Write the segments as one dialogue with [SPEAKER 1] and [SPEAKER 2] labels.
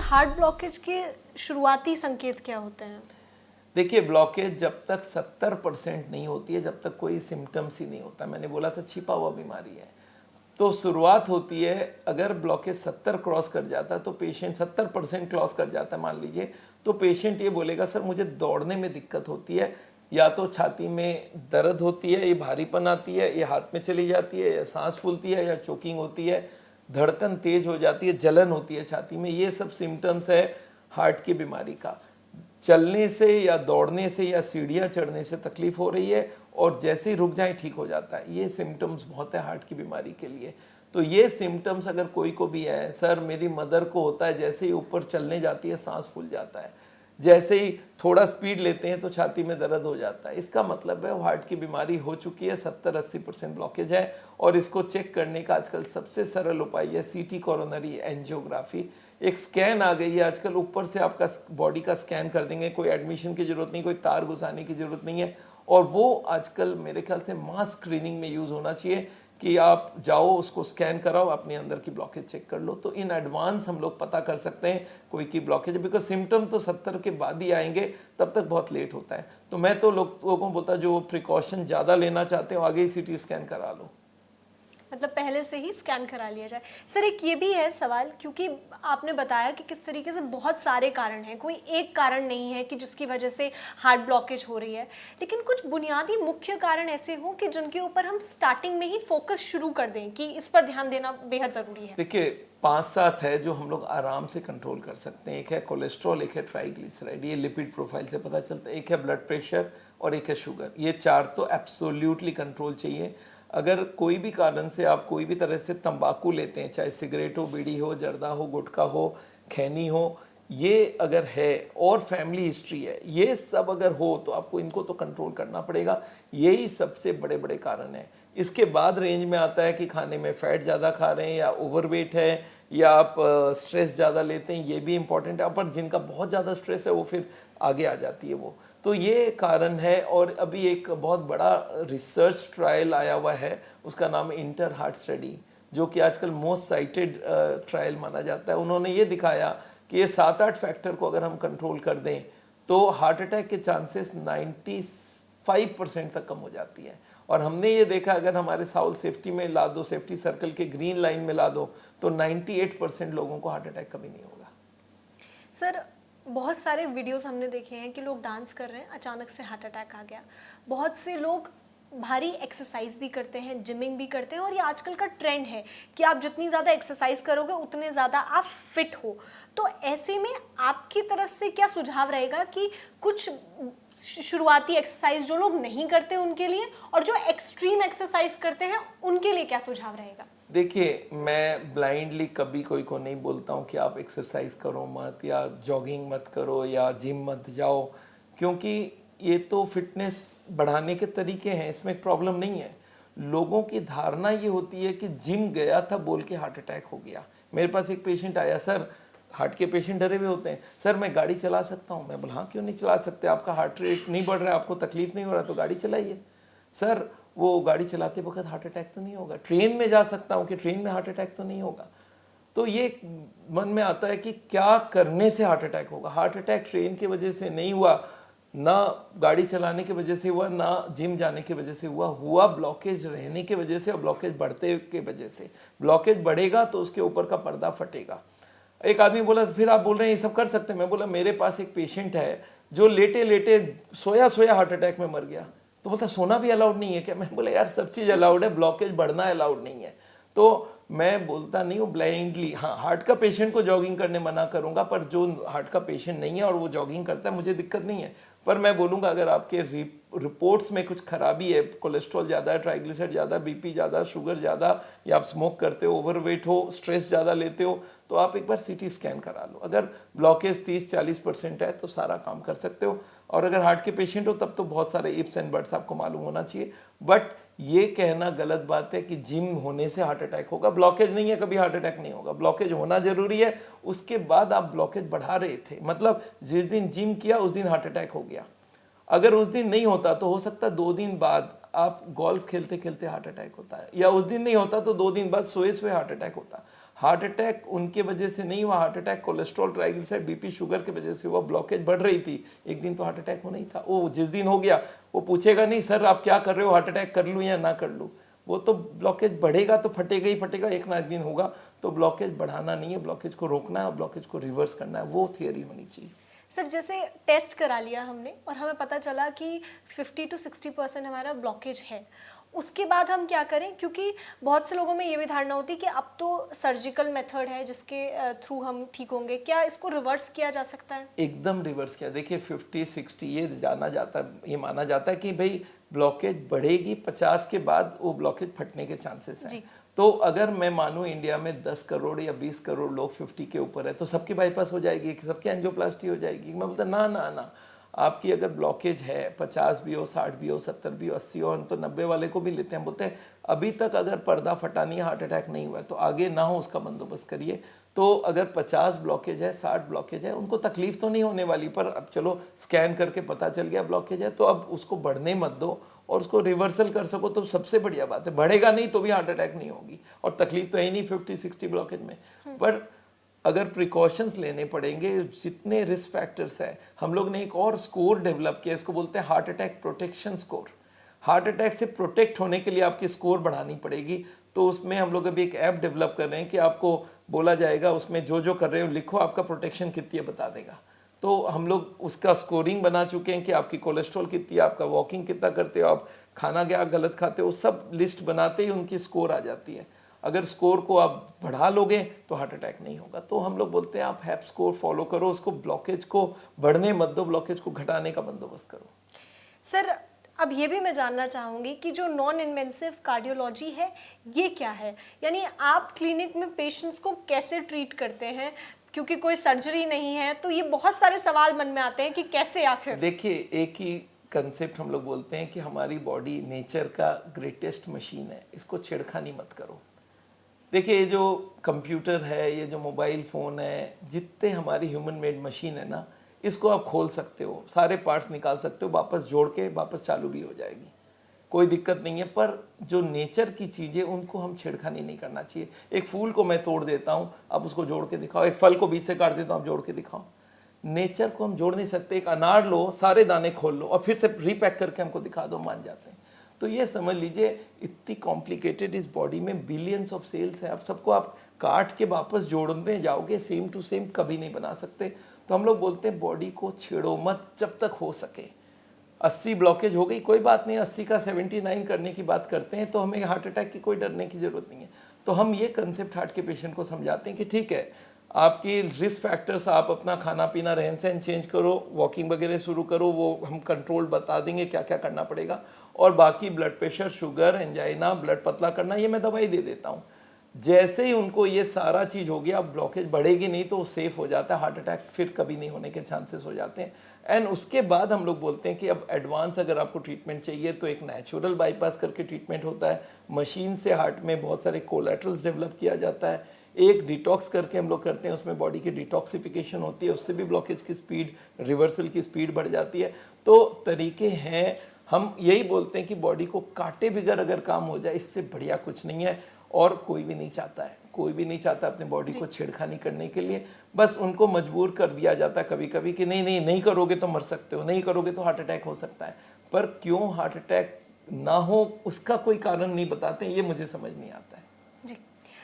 [SPEAKER 1] Heart blockage के शुरुआती संकेत क्या होते हैं?
[SPEAKER 2] देखिए, ब्लॉकेज जब तक 70% नहीं होती है, जब तक कोई सिम्टम्स ही नहीं होता, मैंने बोला था छिपा हुआ बीमारी है, तो शुरुआत होती है। अगर ब्लॉकेज 70 क्रॉस कर जाता है तो पेशेंट 70% क्रॉस कर जाता है मान लीजिए, तो पेशेंट ये बोलेगा सर मुझे दौड़ने में दिक्कत होती है, या तो छाती में दर्द होती है, ये भारीपन आती है, ये हाथ में चली जाती है, या सांस फूलती है, या चोकिंग होती है, धड़कन तेज हो जाती है, जलन होती है छाती में। ये सब सिम्टम्स है हार्ट की बीमारी का। चलने से या दौड़ने से या सीढ़ियाँ चढ़ने से तकलीफ हो रही है और जैसे ही रुक जाए ठीक हो जाता है। ये सिम्टम्स बहुत है हार्ट की बीमारी के लिए। तो ये सिम्टम्स अगर कोई को भी है, सर मेरी मदर को होता है, जैसे ही ऊपर चलने जाती है सांस फूल जाता है, जैसे ही थोड़ा स्पीड लेते हैं तो छाती में दर्द हो जाता है, इसका मतलब है वो हार्ट की बीमारी हो चुकी है, 70-80% ब्लॉकेज है। और इसको चेक करने का आजकल सबसे सरल उपाय है सीटी कोरोनरी एंजियोग्राफी। एक स्कैन आ गई है आजकल, ऊपर से आपका बॉडी का स्कैन कर देंगे, कोई एडमिशन की जरूरत नहीं, कोई तार घुसाने की जरूरत नहीं है। और वो आजकल मेरे ख्याल से मास स्क्रीनिंग में यूज़ होना चाहिए कि आप जाओ उसको स्कैन कराओ, अपने अंदर की ब्लॉकेज चेक कर लो, तो इन एडवांस हम लोग पता कर सकते हैं कोई की ब्लॉकेज है। बिकॉज सिम्टम तो 70 के बाद ही आएंगे, तब तक बहुत लेट होता है। तो मैं तो लोगों को बोलता जो प्रिकॉशन ज़्यादा लेना चाहते हो आगे ही सीटी स्कैन करा लो,
[SPEAKER 1] मतलब पहले से ही स्कैन करा लिया जाए। सर एक ये भी है सवाल, क्योंकि आपने बताया कि किस तरीके से बहुत सारे कारण हैं, कोई एक कारण नहीं है कि जिसकी वजह से हार्ट ब्लॉकेज हो रही है, लेकिन कुछ बुनियादी मुख्य कारण ऐसे हों कि जिनके ऊपर हम स्टार्टिंग में ही फोकस शुरू कर दें कि इस पर ध्यान देना बेहद ज़रूरी है।
[SPEAKER 2] देखिए 5-7 है जो हम लोग आराम से कंट्रोल कर सकते हैं। एक है कोलेस्ट्रॉल, एक है ट्राइग्लिसराइड, ये लिपिड प्रोफाइल से पता चलता है, एक है ब्लड प्रेशर और एक है शुगर। ये 4 तो एब्सोल्युटली कंट्रोल चाहिए। अगर कोई भी कारण से आप कोई भी तरह से तंबाकू लेते हैं, चाहे सिगरेट हो, बीड़ी हो, जर्दा हो, गुटखा हो, खैनी हो, ये अगर है और फैमिली हिस्ट्री है, ये सब अगर हो तो आपको इनको तो कंट्रोल करना पड़ेगा। यही सबसे बड़े बड़े कारण हैं। इसके बाद रेंज में आता है कि खाने में फैट ज़्यादा खा रहे हैं, या ओवरवेट है, या आप स्ट्रेस ज़्यादा लेते हैं, ये भी इंपॉर्टेंट है। पर जिनका बहुत ज़्यादा स्ट्रेस है वो फिर आगे आ जाती है वो, तो ये कारण है। और अभी एक बहुत बड़ा रिसर्च ट्रायल आया हुआ है, उसका नाम है इंटर हार्ट स्टडी, जो कि आजकल मोस्ट साइटेड ट्रायल माना जाता है। उन्होंने ये दिखाया कि ये 7-8 फैक्टर को अगर हम कंट्रोल कर दें तो हार्ट अटैक के चांसेस 95% तक कम हो जाती है। और हमने ये देखा अगर हमारे साउल सेफ्टी में ला दो, सेफ्टी सर्कल के ग्रीन लाइन में ला दो, तो 98% लोगों को हार्ट अटैक कभी नहीं होगा।
[SPEAKER 1] सर बहुत सारे वीडियोस हमने देखे हैं कि लोग डांस कर रहे हैं, अचानक से हार्ट अटैक आ गया। बहुत से लोग भारी एक्सरसाइज भी करते हैं, जिमिंग भी करते हैं, और ये आजकल का ट्रेंड है कि आप जितनी ज़्यादा एक्सरसाइज करोगे उतने ज़्यादा आप फिट हो। तो ऐसे में आपकी तरफ से क्या सुझाव रहेगा कि कुछ शुरुआती एक्सरसाइज जो लोग नहीं करते उनके लिए, और जो एक्सट्रीम एक्सरसाइज करते हैं उनके लिए क्या सुझाव रहेगा?
[SPEAKER 2] देखिए, मैं ब्लाइंडली कभी कोई को नहीं बोलता हूँ कि आप एक्सरसाइज करो मत, या जॉगिंग मत करो, या जिम मत जाओ, क्योंकि ये तो फिटनेस बढ़ाने के तरीके हैं, इसमें एक प्रॉब्लम नहीं है। लोगों की धारणा ये होती है कि जिम गया था बोल के हार्ट अटैक हो गया। मेरे पास एक पेशेंट आया, सर हार्ट के पेशेंट डरे हुए होते हैं, सर मैं गाड़ी चला सकता हूँ? मैं बोला हाँ क्यों नहीं चला सकते, आपका हार्ट रेट नहीं बढ़ रहा है, आपको तकलीफ नहीं हो रहा तो गाड़ी चलाइए। सर वो गाड़ी चलाते वक्त हार्ट अटैक तो नहीं होगा? ट्रेन में जा सकता हूँ कि ट्रेन में हार्ट अटैक तो नहीं होगा? तो ये मन में आता है कि क्या करने से हार्ट अटैक होगा। हार्ट अटैक ट्रेन की वजह से नहीं हुआ, ना गाड़ी चलाने की वजह से हुआ, ना जिम जाने की वजह से हुआ ब्लॉकेज रहने की वजह से और ब्लॉकेज बढ़ते के वजह से। ब्लॉकेज बढ़ेगा तो उसके ऊपर का पर्दा फटेगा। एक आदमी बोला फिर आप बोल रहे हैं ये सब कर सकते हैं? मैं बोला मेरे पास एक पेशेंट है जो लेटे लेटे सोया सोया हार्ट अटैक में मर गया। तो बोलता सोना भी अलाउड नहीं है क्या? मैं बोला यार सब चीज़ अलाउड है, ब्लॉकेज बढ़ना अलाउड नहीं है। तो मैं बोलता नहीं हूँ ब्लाइंडली, हाँ हार्ट का पेशेंट को जॉगिंग करने मना करूँगा, पर जो हार्ट का पेशेंट नहीं है और वो जॉगिंग करता है मुझे दिक्कत नहीं है। पर मैं बोलूँगा अगर आपके रिपोर्ट्स में कुछ खराबी है, कोलेस्ट्रॉल ज़्यादा है, ट्राइग्लिसराइड ज़्यादा, बीपी ज़्यादा, शुगर ज़्यादा, या आप स्मोक करते हो, ओवरवेट हो, स्ट्रेस ज़्यादा लेते हो, तो आप एक बार सीटी स्कैन करा लो। अगर ब्लॉकेज 30-40% है तो सारा काम कर सकते हो। और अगर हार्ट के पेशेंट हो तब तो बहुत सारे इफ्स एंड बट्स आपको मालूम होना चाहिए। बट ये कहना गलत बात है कि जिम होने से हार्ट अटैक होगा। ब्लॉकेज नहीं है कभी हार्ट अटैक नहीं होगा। ब्लॉकेज होना जरूरी है, उसके बाद आप ब्लॉकेज बढ़ा रहे थे, मतलब जिस दिन जिम किया उस दिन हार्ट अटैक हो गया। अगर उस दिन नहीं होता तो हो सकता 2 दिन बाद आप गोल्फ खेलते खेलते हार्ट अटैक होता है, या उस दिन नहीं होता तो 2 दिन बाद सोए सोए हार्ट अटैक होता। हार्ट अटैक उनके वजह से नहीं हुआ, heart attack cholesterol, triglyceride, BP, sugar की वजह से हुआ, ब्लॉकेज बढ़ रही थी। एक दिन तो हार्ट अटैक होना ही था। वो जिस दिन हो गया वो पूछेगा नहीं सर आप क्या कर रहे हो, हार्ट अटैक कर लूँ या ना कर लूँ। वो तो ब्लॉकेज बढ़ेगा तो फटेगा ही फटेगा, एक ना एक दिन होगा। तो ब्लॉकेज बढ़ाना नहीं है, ब्लॉकेज को रोकना है और ब्लॉकेज को रिवर्स करना है, वो थियरी होनी चाहिए।
[SPEAKER 1] सर जैसे टेस्ट करा लिया हमने और हमें पता चला कि 50 to 60% हमारा ब्लॉकेज है, उसके बाद हम क्या करें? क्योंकि बहुत से लोगों में ये भी धारणा होती है कि अब तो सर्जिकल मेथड है जिसके थ्रू हम ठीक होंगे। क्या इसको रिवर्स किया जा सकता है?
[SPEAKER 2] एकदम रिवर्स किया। देखिए 50-60 ये जाना जाता है, ये माना जाता है कि भाई ब्लॉकेज बढ़ेगी, 50 के बाद वो ब्लॉकेज फटने के चांसेस हैं। तो अगर मैं मानूं इंडिया में 10 करोड़ या 20 करोड़ लोग 50 के ऊपर है तो सबकी बाईपास हो जाएगी, सबकी एंजियोप्लास्टी हो जाएगी। मैं बोलता ना ना ना, आपकी अगर ब्लॉकेज है 50 भी हो, 60 भी हो, 70 भी हो, 80 हो, हम तो 90 वाले को भी लेते हैं। बोलते हैं अभी तक अगर पर्दा फटा नहीं, हार्ट अटैक नहीं हुआ है तो आगे ना हो उसका बंदोबस्त करिए। तो अगर 50 ब्लॉकेज है, 60 ब्लॉकेज है, उनको तकलीफ तो नहीं होने वाली, पर अब चलो स्कैन करके पता चल गया ब्लॉकेज है तो अब उसको बढ़ने मत दो और उसको रिवर्सल कर सको तो सबसे बढ़िया बात है। बढ़ेगा नहीं तो भी हार्ट अटैक नहीं होगी और तकलीफ तो है ही नहीं 50-60 ब्लॉकेज में। पर अगर प्रिकॉशंस लेने पड़ेंगे, जितने रिस्क फैक्टर्स है, हम लोग ने एक और स्कोर डेवलप किया, इसको बोलते हैं heart attack protection score. Heart attack से प्रोटेक्ट होने के लिए आपकी स्कोर बढ़ानी पड़ेगी। तो उसमें हम लोग अभी एक ऐप डेवलप कर रहे हैं कि आपको बोला जाएगा उसमें जो जो कर रहे हो लिखो, आपका प्रोटेक्शन कितनी है बता देगा। तो हम लोग उसका स्कोरिंग बना चुके हैं कि आपकी कोलेस्ट्रॉल कितनी है, आपका वॉकिंग कितना करते हो, आप खाना क्या गलत खाते हो, सब लिस्ट बनाते ही उनकी स्कोर आ जाती है। अगर स्कोर को आप बढ़ा लोगे तो हार्ट अटैक नहीं होगा। तो हम लोग बोलते हैं आप हैप स्कोर फॉलो करो, उसको ब्लॉकेज को बढ़ने मत दो, ब्लॉकेज को घटाने का बंदोबस्त करो।
[SPEAKER 1] सर अब ये भी मैं जानना चाहूँगी कि जो नॉन इन्वेसिव कार्डियोलॉजी है ये क्या है? यानी आप क्लिनिक में पेशेंट्स को कैसे ट्रीट करते हैं? क्योंकि कोई सर्जरी नहीं है तो ये बहुत सारे सवाल मन में आते हैं कि कैसे आखिर।
[SPEAKER 2] देखिए एक ही कंसेप्ट हम लोग बोलते हैं कि हमारी बॉडी नेचर का ग्रेटेस्ट मशीन है, इसको छेड़खानी मत करो। देखिए ये जो कंप्यूटर है, ये जो मोबाइल फ़ोन है, जितने हमारी ह्यूमन मेड मशीन है ना, इसको आप खोल सकते हो, सारे पार्ट्स निकाल सकते हो, वापस जोड़ के वापस चालू भी हो जाएगी, कोई दिक्कत नहीं है। पर जो नेचर की चीज़ें उनको हम छेड़खानी नहीं करना चाहिए। एक फूल को मैं तोड़ देता हूँ, आप उसको जोड़ के दिखाओ, एक फल को बीच से काट देता हूँ, आप जोड़ के दिखाओ। नेचर को हम जोड़ नहीं सकते। एक अनार लो, सारे दाने खोल लो और फिर से रीपैक करके हमको दिखा दो, मान जाते हैं। तो ये समझ लीजिए इतनी कॉम्प्लिकेटेड इस बॉडी में बिलियंस ऑफ सेल्स है, आप सबको आप काट के वापस जोड़ने जाओगे सेम टू सेम कभी नहीं बना सकते। तो हम लोग बोलते हैं बॉडी को छेड़ो मत जब तक हो सके। 80 ब्लॉकेज हो गई कोई बात नहीं, 80 का 79 करने की बात करते हैं तो हमें हार्ट अटैक की कोई डरने की जरूरत नहीं है। तो हम ये कंसेप्ट हार्ट के पेशेंट को समझाते हैं कि ठीक है आपकी रिस्क फैक्टर्स, आप अपना खाना पीना रहन सहन चेंज करो, वॉकिंग वगैरह शुरू करो, वो हम कंट्रोल बता देंगे क्या क्या करना पड़ेगा। और बाकी blood pressure, sugar, angina, blood पतला करना, ये मैं दवाई दे देता हूँ। जैसे ही उनको ये सारा चीज़ होगी, अब ब्लॉकेज बढ़ेगी नहीं तो वो सेफ हो जाता है, हार्ट अटैक फिर कभी नहीं होने के चांसेस हो जाते हैं। एंड उसके बाद हम लोग बोलते हैं कि अब एडवांस अगर आपको ट्रीटमेंट चाहिए तो एक नेचुरल बाईपास करके ट्रीटमेंट होता है। मशीन से हार्ट में बहुत सारे कोलैटरल्स डेवलप किया जाता है। एक डिटॉक्स करके हम लोग करते हैं, उसमें बॉडी की डिटॉक्सिफिकेशन होती है, उससे भी ब्लॉकेज की स्पीड, रिवर्सल की स्पीड बढ़ जाती है। तो तरीके हैं, हम यही बोलते हैं कि बॉडी को काटे बिगर अगर काम हो जाए इससे बढ़िया कुछ नहीं है। और कोई भी नहीं चाहता है, कोई भी नहीं चाहता अपने बॉडी को छेड़खानी करने के लिए। बस उनको मजबूर कर दिया जाता है कभी कभी कि नहीं नहीं नहीं करोगे तो मर सकते हो, नहीं करोगे तो हार्ट अटैक हो सकता है। पर क्यों हार्ट अटैक ना हो उसका कोई कारण नहीं बताते, ये मुझे समझ नहीं आता है।
[SPEAKER 1] जी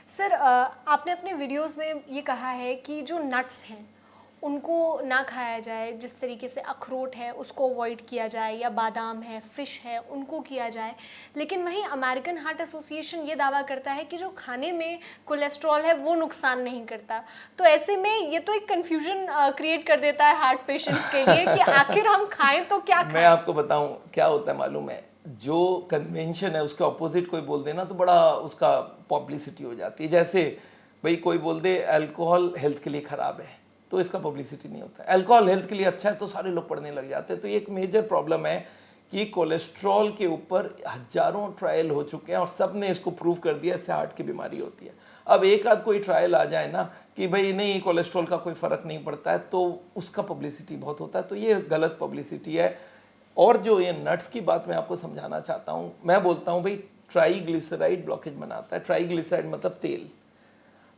[SPEAKER 1] सर, आपने अपने वीडियोस में ये कहा है कि जो नट्स हैं उनको ना खाया जाए, जिस तरीके से अखरोट है उसको अवॉइड किया जाए, या बादाम है, फिश है, उनको किया जाए। लेकिन वहीं अमेरिकन हार्ट एसोसिएशन ये दावा करता है कि जो खाने में कोलेस्ट्रॉल है वो नुकसान नहीं करता। तो ऐसे में ये तो एक कन्फ्यूजन क्रिएट कर देता है हार्ट पेशेंट्स के लिए कि आखिर हम खाएं तो क्या खाएं।
[SPEAKER 2] मैं आपको बताऊं क्या होता है मालूम है, जो कन्वेंशन है उसके ऑपोजिट कोई बोल देना तो बड़ा उसका पब्लिसिटी हो जाती है। जैसे भाई कोई बोल दे अल्कोहल हेल्थ के लिए खराब है तो इसका पब्लिसिटी नहीं होता है, अल्कोहल हेल्थ के लिए अच्छा है तो सारे लोग पढ़ने लग जाते हैं। तो ये एक मेजर प्रॉब्लम है कि कोलेस्ट्रॉल के ऊपर हजारों ट्रायल हो चुके हैं और सब ने इसको प्रूव कर दिया इससे हार्ट की बीमारी होती है। अब एक आध कोई ट्रायल आ जाए ना कि भाई नहीं कोलेस्ट्रॉल का कोई फ़र्क नहीं पड़ता है तो उसका पब्लिसिटी बहुत होता है। तो ये गलत पब्लिसिटी है। और जो ये नट्स की बात मैं आपको समझाना चाहता हूँ, मैं बोलता हूँ भाई ट्राइग्लिसराइड ब्लॉकेज बनाता है। ट्राइग्लिसराइड मतलब तेल।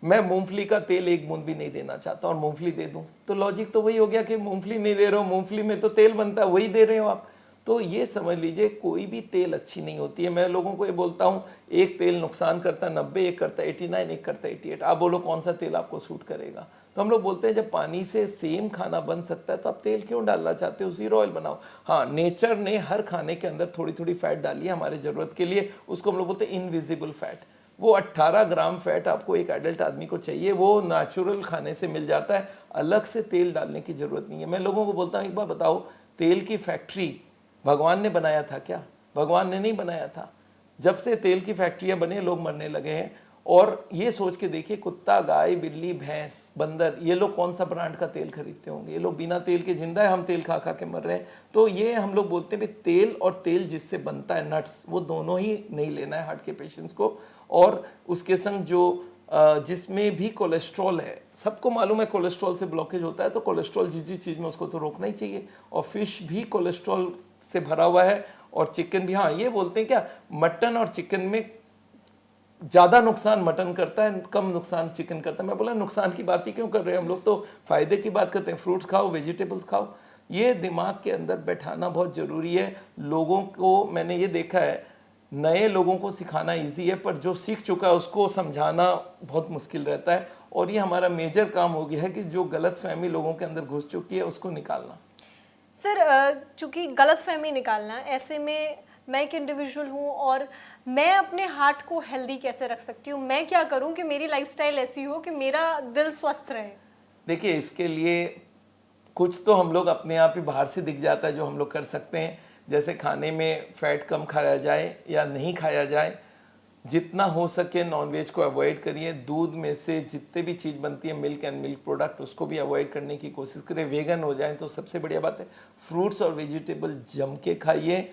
[SPEAKER 2] मैं मूंगफली का तेल एक बूंद भी नहीं देना चाहता और मूंगफली दे दूं, तो लॉजिक तो वही हो गया कि मूंगफली नहीं दे रहे हो, मूंगफली में तो तेल बनता है, वही दे रहे हो आप। तो ये समझ लीजिए कोई भी तेल अच्छी नहीं होती है। मैं लोगों को ये बोलता हूँ एक तेल नुकसान करता है 90, एक करता है 89, एक करता है 88। आप बोलो कौन सा तेल आपको सूट करेगा? तो हम लोग बोलते हैं जब पानी से सेम खाना बन सकता है तो आप तेल क्यों डालना चाहते हो? जीरो ऑयल बनाओ। हाँ, नेचर ने हर खाने के अंदर थोड़ी थोड़ी फैट डाली है हमारे ज़रूरत के लिए, उसको हम लोग बोलते हैं इनविजिबल फैट। वो 18 ग्राम फैट आपको एक एडल्ट आदमी को चाहिए, वो नेचुरल खाने से मिल जाता है, अलग से तेल डालने की ज़रूरत नहीं है। मैं लोगों को बोलता हूँ एक बार बताओ, तेल की फैक्ट्री भगवान ने बनाया था क्या? भगवान ने नहीं बनाया था। जब से तेल की फैक्ट्रियां बने लोग मरने लगे हैं। और ये सोच के देखिए, कुत्ता, गाय, बिल्ली, भैंस, बंदर, ये लोग कौन सा ब्रांड का तेल खरीदते होंगे? ये लोग बिना तेल के जिंदा है, हम तेल खा खा के मर रहे हैं। तो ये हम लोग बोलते हैं भी तेल और तेल जिससे बनता है नट्स, वो दोनों ही नहीं लेना है हार्ट के पेशेंट्स को। और उसके संग जो जिसमें भी कोलेस्ट्रॉल है, सबको मालूम है कोलेस्ट्रॉल से ब्लॉकेज होता है, तो कोलेस्ट्रॉल जिस चीज़ में उसको तो रोकना ही चाहिए। और फिश भी कोलेस्ट्रॉल से भरा हुआ है, और चिकन भी। हाँ, ये बोलते हैं क्या मटन और चिकन में ज़्यादा नुकसान मटन करता है, कम नुकसान चिकन करता है। मैं बोला नुकसान की बात ही क्यों कर रहे हैं हम लोग, तो फायदे की बात करते हैं। फ्रूट्स खाओ, वेजिटेबल्स खाओ। ये दिमाग के अंदर बैठाना बहुत ज़रूरी है। लोगों को मैंने ये देखा है, नए लोगों को सिखाना इजी है, पर जो सीख चुका है उसको समझाना बहुत मुश्किल रहता है। और ये हमारा मेजर काम हो गया है कि जो गलत फहमी लोगों के अंदर घुस चुकी है उसको निकालना।
[SPEAKER 1] सर, चूंकि गलत फहमी निकालना, ऐसे में मैं एक इंडिविजुअल हूँ और मैं अपने हार्ट को हेल्दी कैसे रख सकती हूँ? मैं क्या करूँ कि मेरी लाइफस्टाइल ऐसी हो कि मेरा दिल स्वस्थ रहे?
[SPEAKER 2] देखिए, इसके लिए कुछ तो हम लोग अपने आप ही बाहर से दिख जाता है जो हम लोग कर सकते हैं। जैसे खाने में फैट कम खाया जाए या नहीं खाया जाए, जितना हो सके नॉनवेज को अवॉइड करिए। दूध में से जितने भी चीज़ बनती है, मिल्क एंड मिल्क प्रोडक्ट, उसको भी अवॉइड करने की कोशिश करें। वेगन हो जाए तो सबसे बढ़िया बात है। फ्रूट्स और वेजिटेबल जम के खाइए,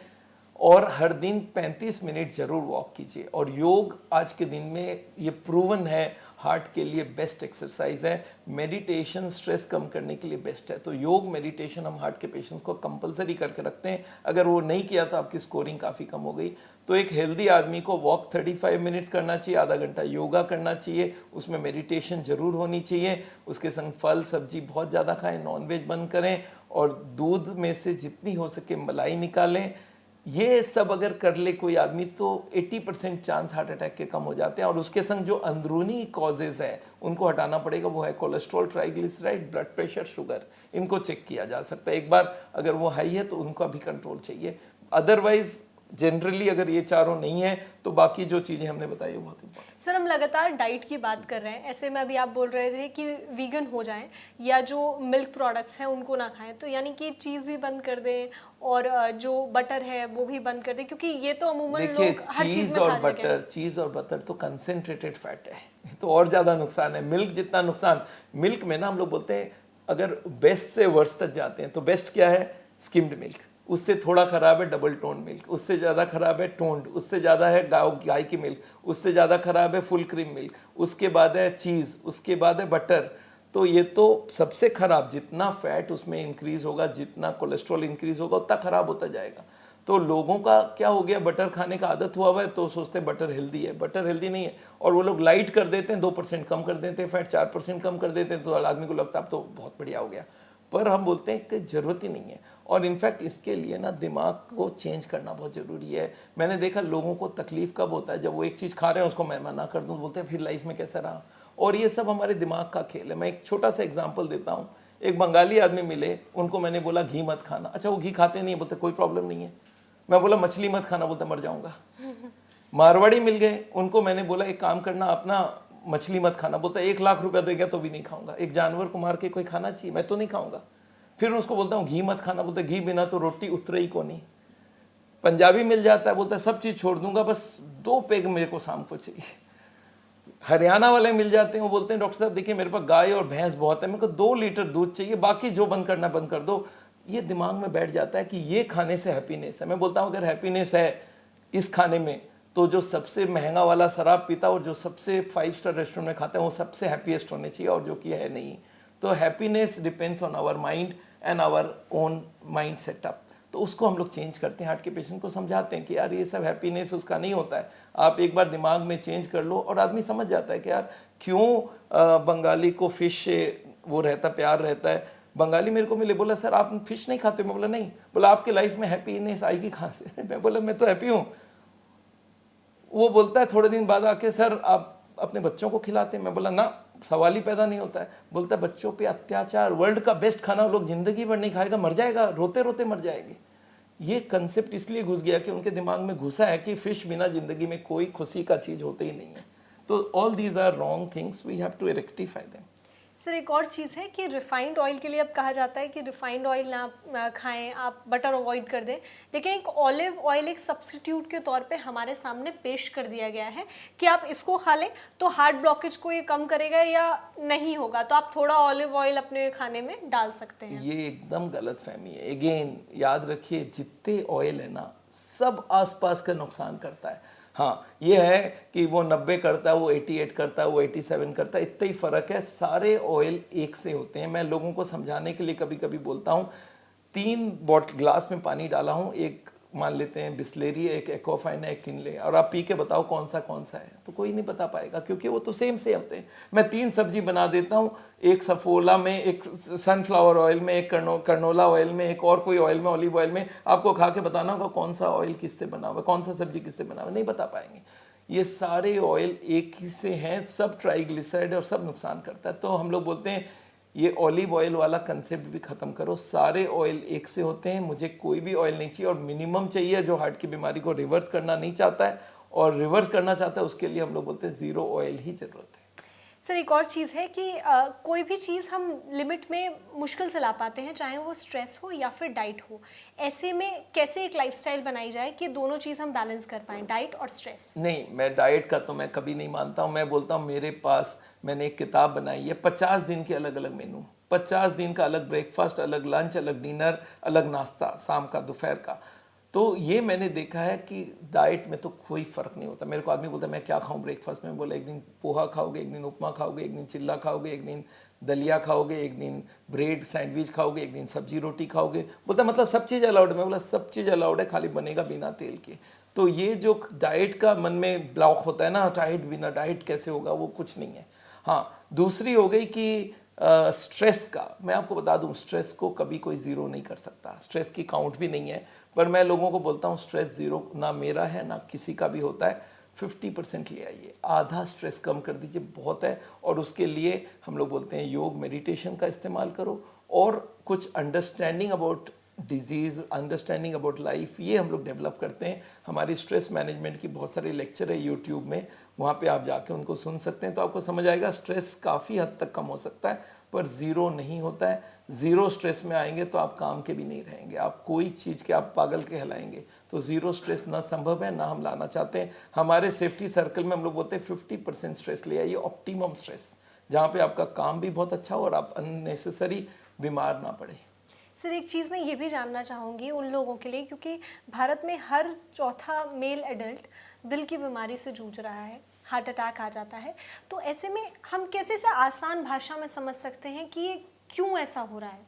[SPEAKER 2] और हर दिन 35 मिनट जरूर वॉक कीजिए। और योग आज के दिन में ये प्रूवन है हार्ट के लिए बेस्ट एक्सरसाइज है। मेडिटेशन स्ट्रेस कम करने के लिए बेस्ट है। तो योग, मेडिटेशन हम हार्ट के पेशेंट्स को कंपलसरी करके रखते हैं। अगर वो नहीं किया तो आपकी स्कोरिंग काफ़ी कम हो गई। तो एक हेल्दी आदमी को वॉक 35 मिनट्स करना चाहिए, आधा घंटा योगा करना चाहिए, उसमें मेडिटेशन जरूर होनी चाहिए। उसके संग फल सब्जी बहुत ज़्यादा खाएं, नॉनवेज बंद करें, और दूध में से जितनी हो सके मलाई निकालें। ये सब अगर कर ले कोई आदमी तो 80% चांस हार्ट अटैक के कम हो जाते हैं। और उसके संग जो अंदरूनी कॉजेज है उनको हटाना पड़ेगा, वो है cholesterol, triglyceride, blood pressure, sugar. इनको चेक किया जा सकता है एक बार, अगर वो हाई है तो उनका भी कंट्रोल चाहिए। अदरवाइज जनरली अगर ये चारों नहीं है तो बाकी जो चीज़ें हमने बताई वो बहुत इंपॉर्टेंट।
[SPEAKER 1] सर, हम लगातार डाइट की बात कर रहे हैं, ऐसे में अभी आप बोल रहे थे कि वीगन हो जाएं या जो मिल्क प्रोडक्ट्स हैं उनको ना खाएं, तो यानी कि चीज़ भी बंद कर दें और जो बटर है वो भी बंद कर दें, क्योंकि ये तो अमूमन लोग हर चीज़ में खाने लगे हैं।
[SPEAKER 2] चीज़ और बटर तो कंसेंट्रेटेड फैट है, तो और ज़्यादा नुकसान है। मिल्क जितना नुकसान, मिल्क में ना हम लोग बोलते हैं अगर बेस्ट से वर्स्ट तक जाते हैं तो बेस्ट क्या है? Skimmed milk. उससे थोड़ा खराब है डबल टोन मिल्क, उससे ज़्यादा खराब है टोन्ड, उससे ज़्यादा है गाय की मिल्क, उससे ज़्यादा खराब है फुल क्रीम मिल्क, उसके बाद है चीज़, उसके बाद है बटर। तो ये तो सबसे खराब, जितना फैट उसमें इंक्रीज होगा, जितना कोलेस्ट्रॉल इंक्रीज होगा, उतना खराब होता जाएगा। तो लोगों का क्या हो गया, बटर खाने का आदत हुआ है तो सोचते हैं बटर हेल्दी है। बटर हेल्दी नहीं है, और वो लोग लाइट कर देते हैं, 2% कम कर देते हैं फैट, 4% कम कर देते हैं, तो आदमी को लगता है अब तो बहुत बढ़िया हो गया। पर हम बोलते हैं कि ज़रूरत ही नहीं है। और इनफैक्ट इसके लिए ना दिमाग को चेंज करना बहुत ज़रूरी है। मैंने देखा लोगों को तकलीफ़ कब होता है, जब वो एक चीज़ खा रहे हैं उसको मैं मना कर दूँ, बोलते हैं फिर लाइफ में कैसा रहा। और ये सब हमारे दिमाग का खेल है। मैं एक छोटा सा एग्जाम्पल देता हूँ। एक बंगाली आदमी मिले, उनको मैंने बोला घी मत खाना। अच्छा, वो घी खाते नहीं है, बोलते कोई प्रॉब्लम नहीं है। मैं बोला मछली मत खाना, बोलते मर जाऊँगा। मारवाड़ी मिल गए, उनको मैंने बोला एक काम करना, अपना मछली मत खाना, बोलता 1 लाख रुपया देगा तो भी नहीं खाऊंगा। एक जानवर को मार के कोई खाना चाहिए? मैं तो नहीं खाऊंगा। फिर उसको बोलता हूँ घी मत खाना, बोलते घी बिना तो रोटी उतरे ही को नहीं। पंजाबी मिल जाता है, बोलता है सब चीज़ छोड़ दूंगा, बस 2 पेग मेरे को शाम को चाहिए। हरियाणा वाले मिल जाते हैं, वो बोलते हैं डॉक्टर साहब देखिए मेरे पास गाय और भैंस बहुत है, मेरे को 2 लीटर दूध चाहिए, बाकी जो बंद करना बंद कर दो। ये दिमाग में बैठ जाता है कि ये खाने से हैप्पीनेस है। मैं बोलता हूँ अगर हैप्पीनेस है इस खाने में, तो जो सबसे महंगा वाला शराब पीता और जो सबसे 5 स्टार रेस्टोरेंट में खाता है वो सबसे हैप्पीएस्ट होने चाहिए, और जो कि है नहीं। तो happiness depends on our mind and our own mind setup. तो उसको हम लोग चेंज करते हैं, हार्ट के पेशेंट को समझाते हैं कि यार ये सब हैप्पीनेस उसका नहीं होता है, आप एक बार दिमाग में चेंज कर लो। और आदमी समझ जाता है कि यार क्यों बंगाली को फिश से वो रहता, प्यार रहता है। बंगाली मेरे को मिले, बोला सर आप फिश नहीं खाते? मैं बोला नहीं। बोला आपके लाइफ में हैप्पीनेस आएगी कहाँ से? मैं बोला मैं तो हैप्पी हूँ। वो बोलता है थोड़े दिन बाद आके, सर आप अपने बच्चों को खिलाते हैं? मैं बोला ना, सवाल ही पैदा नहीं होता है। बोलता है बच्चों पे अत्याचार, वर्ल्ड का बेस्ट खाना लोग जिंदगी भर नहीं खाएगा, मर जाएगा, रोते रोते मर जाएंगे। ये कंसेप्ट इसलिए घुस गया कि उनके दिमाग में घुसा है कि फिश बिना जिंदगी में कोई खुशी का चीज होते ही नहीं है। तो all these are wrong things, we have to rectify them.
[SPEAKER 1] Sir एक और चीज़ है कि रिफाइंड ऑयल के लिए अब कहा जाता है कि रिफाइंड ऑयल ना खाएं, आप बटर अवॉइड कर दें, लेकिन एक ऑलिव ऑयल एक सब्स्टिट्यूट के तौर पे हमारे सामने पेश कर दिया गया है कि आप इसको खा लें तो हार्ट ब्लॉकेज को ये कम करेगा या नहीं होगा, तो आप थोड़ा ऑलिव ऑयल अपने खाने में डाल सकते हैं।
[SPEAKER 2] ये एकदम गलत फहमी है। अगेन याद रखिए, जितने ऑयल है ना, सब आसपास का नुकसान करता है। हाँ ये है कि वो 90 करता है, वो 88 करता है, वो 87 करता है, इतना ही फ़र्क है। सारे ऑयल एक से होते हैं। मैं लोगों को समझाने के लिए कभी कभी बोलता हूँ, 3 ग्लास में पानी डाला हूँ, एक मान लेते हैं बिस्लेरी, एक एक्वाफाइन है, एक किनले, और आप पी के बताओ कौन सा है, तो कोई नहीं बता पाएगा क्योंकि वो तो सेम होते हैं। मैं 3 सब्जी बना देता हूँ, एक सफोला में, एक सनफ्लावर ऑयल में, एक कर्नोला ऑयल में, एक और कोई ऑयल में, ऑलिव ऑयल में। आपको खा के बताना होगा कौन सा ऑयल किससे बना हुआ, कौन सा सब्जी किससे बना हुआ, नहीं बता पाएंगे। ये सारे ऑयल एक ही से हैं, सब ट्राइग्लिसराइड और सब नुकसान करता है। तो हम लोग बोलते हैं ये ऑलिव ऑयल वाला कंसेप्ट भी खत्म करो, सारे ऑयल एक से होते हैं, मुझे कोई भी ऑयल नहीं चाहिए। और मिनिमम चाहिए, जो हार्ट की बीमारी को रिवर्स करना नहीं चाहता है और रिवर्स करना चाहता है उसके लिए हम लोग बोलते हैं 0 ऑयल ही जरूरत है।
[SPEAKER 1] सर एक और चीज़ है कि कोई भी चीज़ हम लिमिट में मुश्किल से ला पाते हैं, चाहे वो स्ट्रेस हो या फिर डाइट हो। ऐसे में कैसे एक लाइफस्टाइल बनाई जाए कि दोनों चीज़ हम बैलेंस कर पाएँ, डाइट और स्ट्रेस?
[SPEAKER 2] नहीं, मैं डाइट का तो मैं कभी नहीं मानता हूँ। मैं बोलता हूँ मेरे पास, मैंने एक किताब बनाई है, 50 दिन के अलग अलग मेनू, 50 दिन का अलग ब्रेकफास्ट, अलग लंच, अलग डिनर, अलग नाश्ता, शाम का, दोपहर का। तो ये मैंने देखा है कि डाइट में तो कोई फ़र्क नहीं होता। मेरे को आदमी बोलता है मैं क्या खाऊं ब्रेकफास्ट में? बोला एक दिन पोहा खाओगे, एक दिन उपमा खाओगे, एक दिन चिल्ला खाओगे, एक दिन दलिया खाओगे, एक दिन ब्रेड सैंडविच खाओगे, एक दिन सब्जी रोटी खाओगे। बोलता मतलब सब चीज़ अलाउड है? मैं बोला सब चीज़ अलाउड है, खाली बनेगा बिना तेल के। तो ये जो डाइट का मन में ब्लॉक होता है ना, डाइट बिना डाइट कैसे होगा, वो कुछ नहीं है। हाँ दूसरी हो गई कि स्ट्रेस का, मैं आपको बता दूं स्ट्रेस को कभी कोई ज़ीरो नहीं कर सकता, स्ट्रेस की काउंट भी नहीं है। पर मैं लोगों को बोलता हूँ स्ट्रेस ज़ीरो ना मेरा है ना किसी का भी होता है। 50% ले आइए, आधा स्ट्रेस कम कर दीजिए, बहुत है। और उसके लिए हम लोग बोलते हैं योग मेडिटेशन का इस्तेमाल करो, और कुछ understanding about disease, understanding about life, ये हम लोग डेवलप करते हैं। हमारी स्ट्रेस मैनेजमेंट की बहुत सारे लेक्चर है यूट्यूब में, वहाँ पे आप जाके उनको सुन सकते हैं, तो आपको समझ आएगा स्ट्रेस काफ़ी हद तक कम हो सकता है, पर ज़ीरो नहीं होता है। ज़ीरो स्ट्रेस में आएंगे तो आप काम के भी नहीं रहेंगे, आप कोई चीज़ के आप पागल कहलाएंगे। तो ज़ीरो स्ट्रेस ना संभव है, ना हम लाना चाहते हैं। हमारे सेफ्टी सर्कल में हम लोग बोलते हैं 50% स्ट्रेस ले आइए, ऑप्टिमम स्ट्रेस, जहाँ पे आपका काम भी बहुत अच्छा हो और आप अननेसेसरी बीमार ना पड़े।
[SPEAKER 1] सर एक चीज़ मैं ये भी जानना चाहूँगी उन लोगों के लिए, क्योंकि भारत में हर चौथा मेल एडल्ट दिल की बीमारी से जूझ रहा है, हार्ट अटैक आ जाता है, तो ऐसे में हम कैसे से आसान भाषा में समझ सकते हैं कि ये क्यों ऐसा हो रहा है?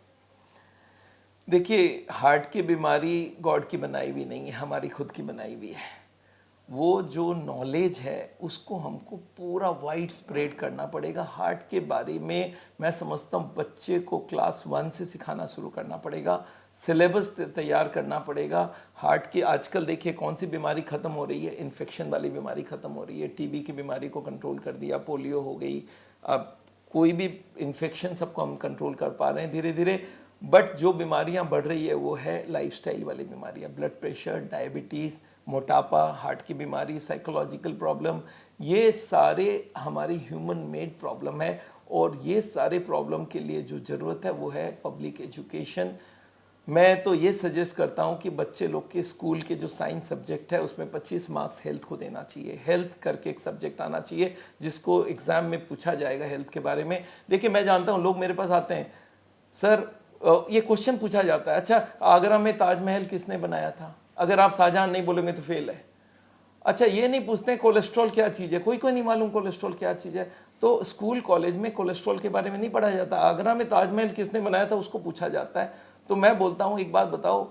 [SPEAKER 2] देखिए, हार्ट की बीमारी गॉड की बनाई हुई नहीं है, हमारी खुद की बनाई हुई है। वो जो नॉलेज है उसको हमको पूरा वाइड स्प्रेड करना पड़ेगा। हार्ट के बारे में मैं समझता हूँ बच्चे को क्लास 1 से सिखाना शुरू करना पड़ेगा, सिलेबस तैयार करना पड़ेगा। हार्ट की आजकल देखिए कौन सी बीमारी ख़त्म हो रही है, इन्फेक्शन वाली बीमारी ख़त्म हो रही है, टीबी की बीमारी को कंट्रोल कर दिया, पोलियो हो गई, अब कोई भी इन्फेक्शन सबको हम कंट्रोल कर पा रहे हैं धीरे धीरे। बट जो बीमारियां बढ़ रही है वो है लाइफस्टाइल वाली बीमारियां, ब्लड प्रेशर, डायबिटीज़, मोटापा, हार्ट की बीमारी, साइकोलॉजिकल प्रॉब्लम, ये सारे हमारी ह्यूमन मेड प्रॉब्लम है। और ये सारे प्रॉब्लम के लिए जो ज़रूरत है वो है पब्लिक एजुकेशन। मैं तो ये सजेस्ट करता हूँ कि बच्चे लोग के स्कूल के जो साइंस सब्जेक्ट है उसमें 25 मार्क्स हेल्थ को देना चाहिए। हेल्थ करके एक सब्जेक्ट आना चाहिए जिसको एग्ज़ाम में पूछा जाएगा हेल्थ के बारे में। देखिए मैं जानता हूँ लोग मेरे पास आते हैं, सर ये क्वेश्चन पूछा जाता है, अच्छा आगरा में ताजमहल किसने बनाया था? अगर आप शाहजहां नहीं बोलेंगे तो फेल है। अच्छा ये नहीं पूछते हैं कोलेस्ट्रॉल क्या चीज़ है, कोई नहीं मालूम कोलेस्ट्रॉल क्या चीज़ है। तो स्कूल कॉलेज में कोलेस्ट्रॉल के बारे में नहीं पढ़ाया जाता। आगरा में ताजमहल किसने बनाया था उसको पूछा जाता है। तो मैं बोलता हूँ एक बात बताओ,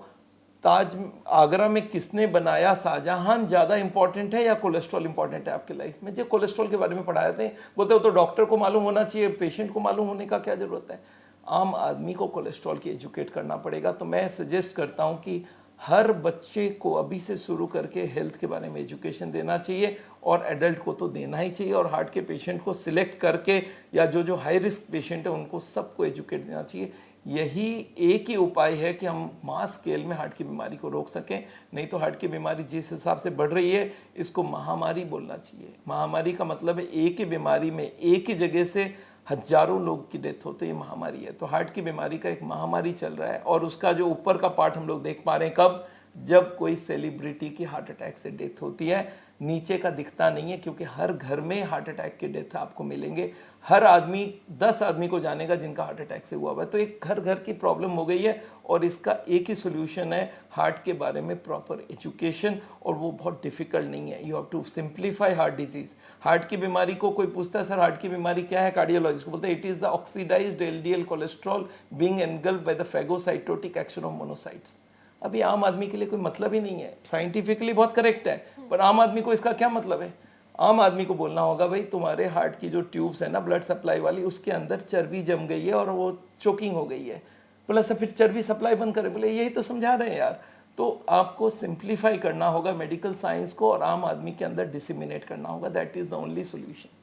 [SPEAKER 2] ताज आगरा में किसने बनाया, शाहजहां ज़्यादा इंपॉर्टेंट है या कोलेस्ट्रॉल इंपॉर्टेंट है आपकी लाइफ में? जो कोलेस्ट्रॉल के बारे में पढ़ाए थे, बोलते हो तो डॉक्टर को मालूम होना चाहिए, पेशेंट को मालूम होने का क्या ज़रूरत है? आम आदमी को कोलेस्ट्रॉल की एजुकेट करना पड़ेगा। तो मैं सजेस्ट करता हूँ कि हर बच्चे को अभी से शुरू करके हेल्थ के बारे में एजुकेशन देना चाहिए, और एडल्ट को तो देना ही चाहिए, और हार्ट के पेशेंट को सिलेक्ट करके या जो जो हाई रिस्क पेशेंट है उनको सबको एजुकेट देना चाहिए। यही एक ही उपाय है कि हम मास स्केल में हार्ट की बीमारी को रोक सकें। नहीं तो हार्ट की बीमारी जिस हिसाब से बढ़ रही है, इसको महामारी बोलना चाहिए। महामारी का मतलब है एक ही बीमारी में एक ही जगह से हजारों लोग की डेथ होती है, ये महामारी है। तो हार्ट की बीमारी का एक महामारी चल रहा है, और उसका जो ऊपर का पार्ट हम लोग देख पा रहे हैं कब, जब कोई सेलिब्रिटी की हार्ट अटैक से डेथ होती है। नीचे का दिखता नहीं है, क्योंकि हर घर में हार्ट अटैक के डेथ आपको मिलेंगे। हर आदमी 10 आदमी को जानेगा जिनका हार्ट अटैक से हुआ हुआ है। तो एक घर घर की प्रॉब्लम हो गई है, और इसका एक ही सोल्यूशन है, हार्ट के बारे में प्रॉपर एजुकेशन। और वो बहुत डिफिकल्ट नहीं है। You have to simplify heart disease. Heart की बीमारी को कोई पूछता है सर हार्ट की बीमारी क्या है, कार्डियोलॉजिस्ट को बोलते हैं it is the oxidised LDL cholesterol being engulfed by the phagocytotic action of monocytes. अभी आम आदमी के लिए कोई मतलब ही नहीं है। साइंटिफिकली बहुत करेक्ट है, पर आम आदमी को इसका क्या मतलब है? आम आदमी को बोलना होगा भाई तुम्हारे हार्ट की जो ट्यूब्स है ना ब्लड सप्लाई वाली, उसके अंदर चर्बी जम गई है और वो चोकिंग हो गई है। प्लस फिर चर्बी सप्लाई बंद करे, बोले यही तो समझा रहे हैं यार। तो आपको सिंप्लीफाई करना होगा मेडिकल साइंस को, और आम आदमी के अंदर डिसिमिनेट करना होगा। That is the only solution.